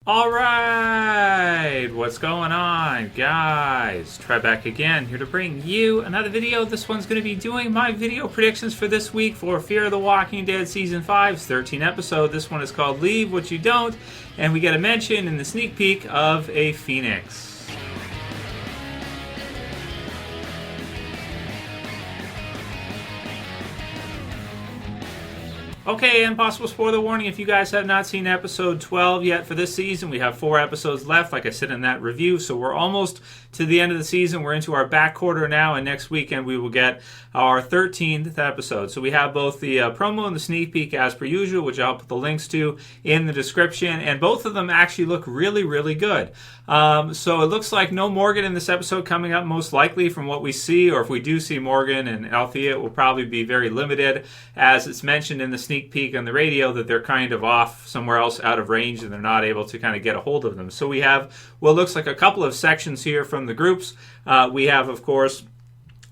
All right, what's going on, guys? Trev back again, here to bring you another video. This one's going to be doing my video predictions for this week for Fear the Walking Dead Season 5's 13th episode. This one is called Leave What You Don't, and we get a mention in the sneak peek of a phoenix. Okay, and possible spoiler warning, if you guys have not seen episode 12 yet for this season, we have 4 episodes left, like I said in that review, so we're almost to the end of the season. We're into our back quarter now, and next weekend we will get our 13th episode. So we have both the promo and the sneak peek as per usual, which I'll put the links to in the description, and both of them actually look really, really good. So it looks like no Morgan in this episode coming up, most likely from what we see, or if we do see Morgan and Althea, it will probably be very limited, as it's mentioned in the sneak peek on the radio that they're kind of off somewhere else out of range and they're not able to kind of get a hold of them. So we have what looks like a couple of sections here from the groups. We have, of course,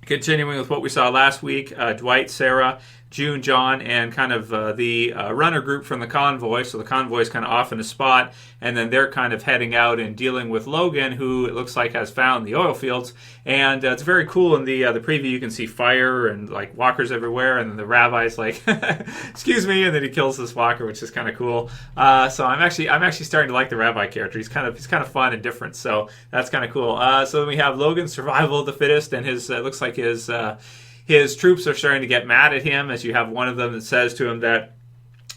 continuing with what we saw last week, Dwight, Sarah, June, John, and kind of the runner group from the convoy. So the convoy is kind of off in a spot, and then they're kind of heading out and dealing with Logan, who it looks like has found the oil fields. And it's very cool in the preview. You can see fire and like walkers everywhere, and then the rabbi's like, "Excuse me," and then he kills this walker, which is kind of cool. So I'm actually starting to like the rabbi character. He's kind of fun and different. So that's kind of cool. So then we have Logan, survival of the fittest, and his looks like his troops are starting to get mad at him, as you have one of them that says to him that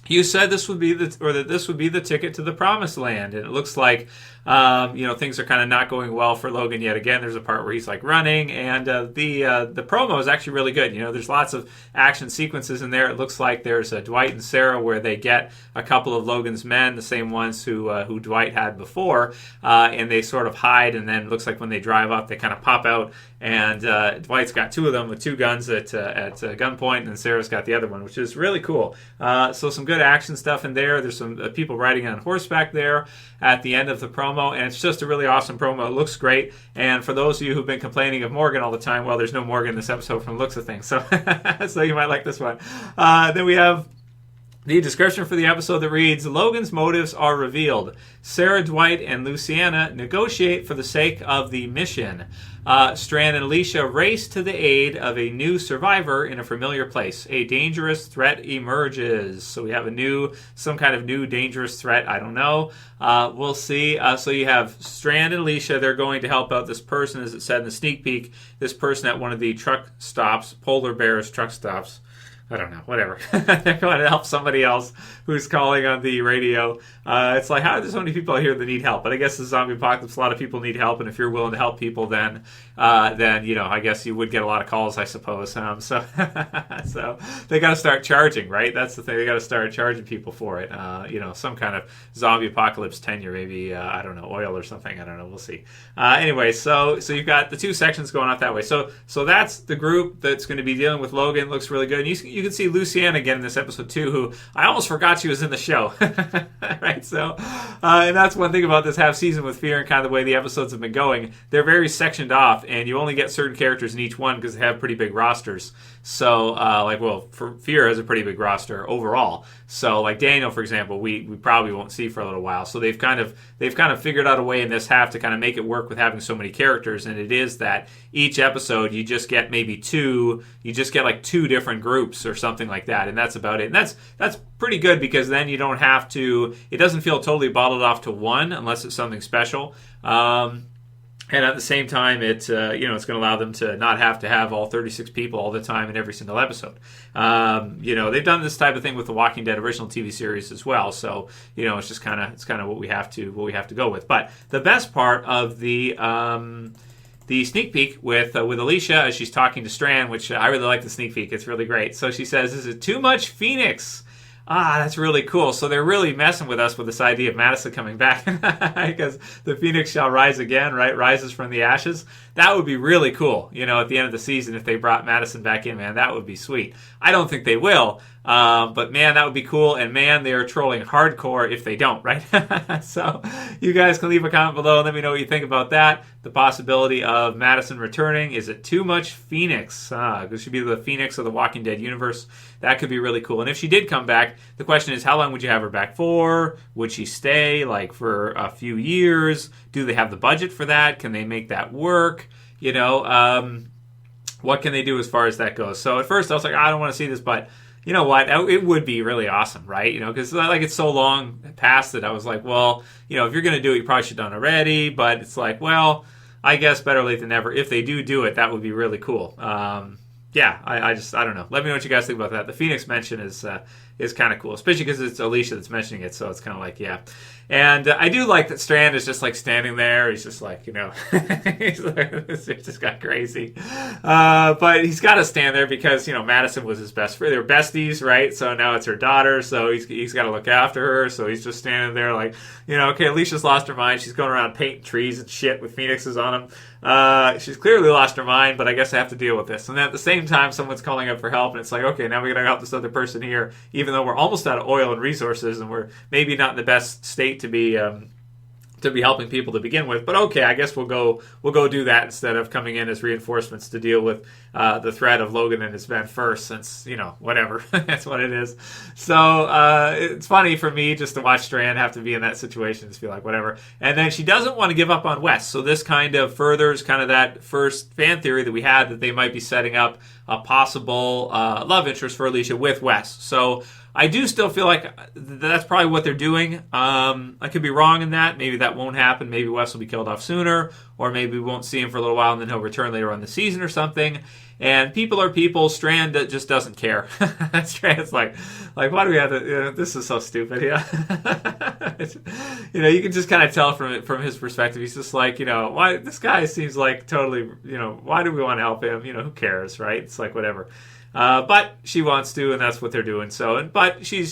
you said this would be the ticket to the promised land. And it looks like things are kind of not going well for Logan yet again. There's a part where he's like running, and the promo is actually really good. There's lots of action sequences in there. It looks like there's Dwight and Sarah where they get a couple of Logan's men, the same ones who Dwight had before, and they sort of hide, and then it looks like when they drive up, they kind of pop out, and Dwight's got 2 of them with 2 guns at gunpoint, and then Sarah's got the other one, which is really cool. So some good action stuff in there. There's some people riding on horseback there at the end of the promo, and it's just a really awesome promo. It looks great, and for those of you who've been complaining of Morgan all the time, well, there's no Morgan in this episode from the looks of things, so so you might like this one. Then we have the description for the episode that reads, Logan's motives are revealed. Sarah, Dwight, and Luciana negotiate for the sake of the mission. Strand and Alicia race to the aid of a new survivor in a familiar place. A dangerous threat emerges. So we have some kind of new dangerous threat. I don't know. We'll see. So you have Strand and Alicia. They're going to help out this person, as it said in the sneak peek, this person at one of the truck stops, Polar Bear's truck stops. I don't know, whatever. They're going to help somebody else who's calling on the radio. It's like, how are there so many people out here that need help? But I guess the zombie apocalypse, a lot of people need help, and if you're willing to help people, then I guess you would get a lot of calls, I suppose. So they got to start charging, right? That's the thing. They got to start charging people for it. Some kind of zombie apocalypse tenure, maybe. I don't know, oil or something. I don't know. We'll see. Anyway, so you've got the 2 sections going off that way. So that's the group that's going to be dealing with Logan. It looks really good. And you can see Luciana again in this episode too, who I almost forgot she was in the show. Right? So, and that's one thing about this half season with Fear and kind of the way the episodes have been going. They're very sectioned off, and you only get certain characters in each one because they have pretty big rosters. So, Fear has a pretty big roster overall. So, like Daniel, for example, we probably won't see for a little while. So they've kind of figured out a way in this half to kind of make it work with having so many characters, and it is that each episode you just get maybe 2. You just get like 2 different groups or something like that, and that's about it. And that's pretty good, because then you don't have to. It doesn't feel totally bottled off to one unless it's something special. And at the same time, it's going to allow them to not have to have all 36 people all the time in every single episode. They've done this type of thing with the Walking Dead original TV series as well. So it's just kind of what we have to go with. But the best part of the sneak peek with Alicia, as she's talking to Strand, which I really like the sneak peek. It's really great. So she says, "Is it too much Phoenix?" That's really cool. So they're really messing with us with this idea of Madison coming back, because the Phoenix shall rise again, right? Rises from the ashes. That would be really cool, at the end of the season if they brought Madison back in, man. That would be sweet. I don't think they will, But man, that would be cool. And man, they are trolling hardcore if they don't, right? So you guys can leave a comment below and let me know what you think about that. The possibility of Madison returning. Is it too much Phoenix? This should be the Phoenix of the Walking Dead universe. That could be really cool. And if she did come back, the question is, how long would you have her back for? Would she stay like for a few years? Do they have the budget for that? Can they make that work? What can they do as far as that goes? So at first I was like, I don't want to see this, but you know what? It would be really awesome, right? Because like it's so long past it. I was like, well, if you're going to do it, you probably should have done already. But it's like, well, I guess better late than never. If they do it, that would be really cool. I don't know. Let me know what you guys think about that. The Phoenix mention is kind of cool, especially because it's Alicia that's mentioning it. So it's kind of like, yeah. And I do like that Strand is just like standing there. He's just like, it's just got crazy. But he's got to stand there because, Madison was his best friend. They were besties, right? So now it's her daughter. So he's got to look after her. So he's just standing there like, okay, Alicia's lost her mind. She's going around painting trees and shit with phoenixes on them. She's clearly lost her mind, but I guess I have to deal with this. And then at the same time, someone's calling up for help. And it's like, okay, now we got to help this other person here, even though we're almost out of oil and resources and we're maybe not in the best state to be helping people to begin with, but okay, I guess we'll go do that instead of coming in as reinforcements to deal with the threat of Logan and his men first, since whatever. That's what it is. So it's funny for me just to watch Strand have to be in that situation, just feel like whatever. And then she doesn't want to give up on Wes, so this kind of furthers kind of that first fan theory that we had, that they might be setting up a possible love interest for Alicia with Wes. So I do still feel like that's probably what they're doing. I could be wrong in that. Maybe that won't happen. Maybe Wes will be killed off sooner, or maybe we won't see him for a little while and then he'll return later on in the season or something. And people are people. Strand just doesn't care. Strand's like, why do we have to? This is so stupid. Yeah, you can just kind of tell from his perspective. He's just like, why this guy seems like totally, why do we want to help him? Who cares, right? It's like whatever. But she wants to, and that's what they're doing. But she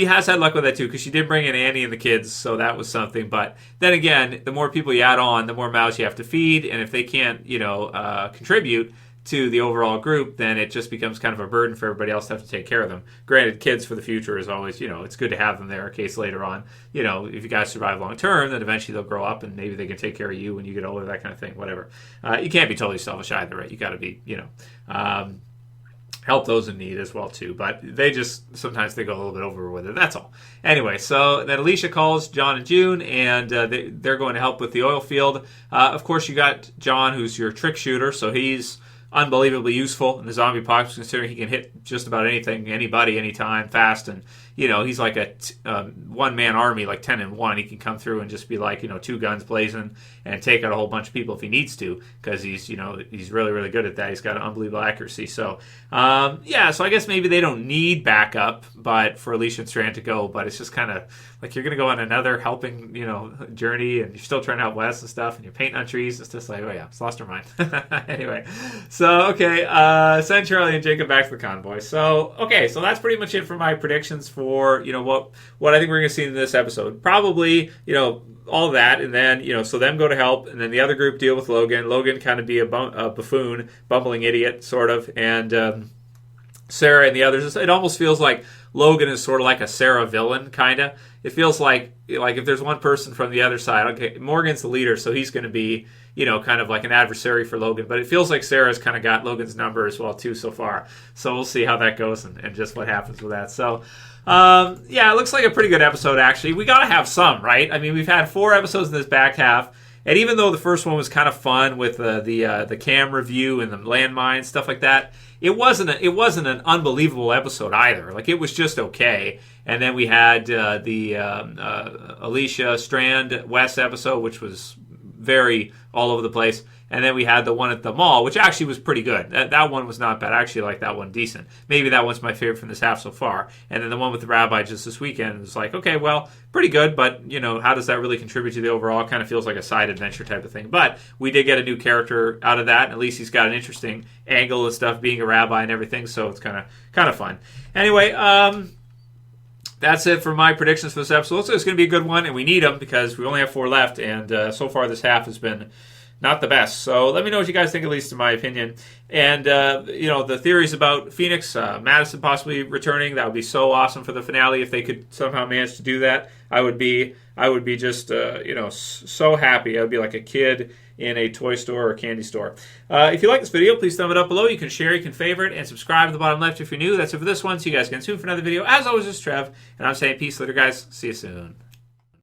has had luck with that too, because she did bring in Annie and the kids, so that was something. But then again, the more people you add on, the more mouths you have to feed, and if they can't, contribute to the overall group, then it just becomes kind of a burden for everybody else to have to take care of them. Granted, kids for the future is always, it's good to have them there in case later on, if you guys survive long term, then eventually they'll grow up and maybe they can take care of you when you get older, that kind of thing, whatever. You can't be totally selfish either, right? You got to be, help those in need as well too, but sometimes they go a little bit over with it. That's all. Anyway, so then Alicia calls John and June, and they're going to help with the oil field. Of course, you got John, who's your trick shooter, so he's unbelievably useful in the zombie apocalypse, considering he can hit just about anything, anybody, anytime, fast, and he's like a one-man army, like 10 in 1. He can come through and just be like, 2 guns blazing and take out a whole bunch of people if he needs to, because he's really, really good at that. He's got an unbelievable accuracy. So, so I guess maybe they don't need backup, but for Alicia and Strand to go, but it's just kind of like you're going to go on another helping, journey, and you're still trying to help Wes and stuff, and you're painting on trees. It's just like, oh yeah, it's lost her mind. Anyway, so, okay, send Charlie and Jacob back to the convoy. So, okay, so that's pretty much it for my predictions for, what I think we're going to see in this episode. Probably, all that, and then, so them go to help, and then the other group deal with Logan. Logan kind of be a buffoon, bumbling idiot, sort of, and Sarah and the others. It almost feels like Logan is sort of like a Sarah villain, kind of. It feels like if there's one person from the other side, okay, Morgan's the leader, so he's going to be, kind of like an adversary for Logan. But it feels like Sarah's kind of got Logan's number as well, too, so far. So we'll see how that goes and just what happens with that. So, it looks like a pretty good episode, actually. We got to have some, right? I mean, we've had 4 episodes in this back half. And even though the first one was kind of fun with the camera view and the landmines, stuff like that, it wasn't an unbelievable episode either. Like, it was just okay. And then we had the Alicia Strand Wes episode, which was very all over the place. And then we had the one at the mall, which actually was pretty good. That one was not bad. I actually like that one decent. Maybe that one's my favorite from this half so far. And then the one with the rabbi just this weekend was like, okay, well, pretty good, but, how does that really contribute to the overall? It kind of feels like a side adventure type of thing. But we did get a new character out of that, and at least he's got an interesting angle and stuff, being a rabbi and everything, so it's kind of fun. Anyway, that's it for my predictions for this episode. So it's going to be a good one, and we need them because we only have 4 left, and so far this half has been not the best. So let me know what you guys think, at least in my opinion. And, the theories about Phoenix, Madison possibly returning, that would be so awesome for the finale if they could somehow manage to do that. I would be just, so happy. I would be like a kid in a toy store or candy store. If you like this video, please thumb it up below. You can share, you can favorite, and subscribe at the bottom left if you're new. That's it for this one. See you guys again soon for another video. As always, this is Trev, and I'm saying peace later, guys. See you soon.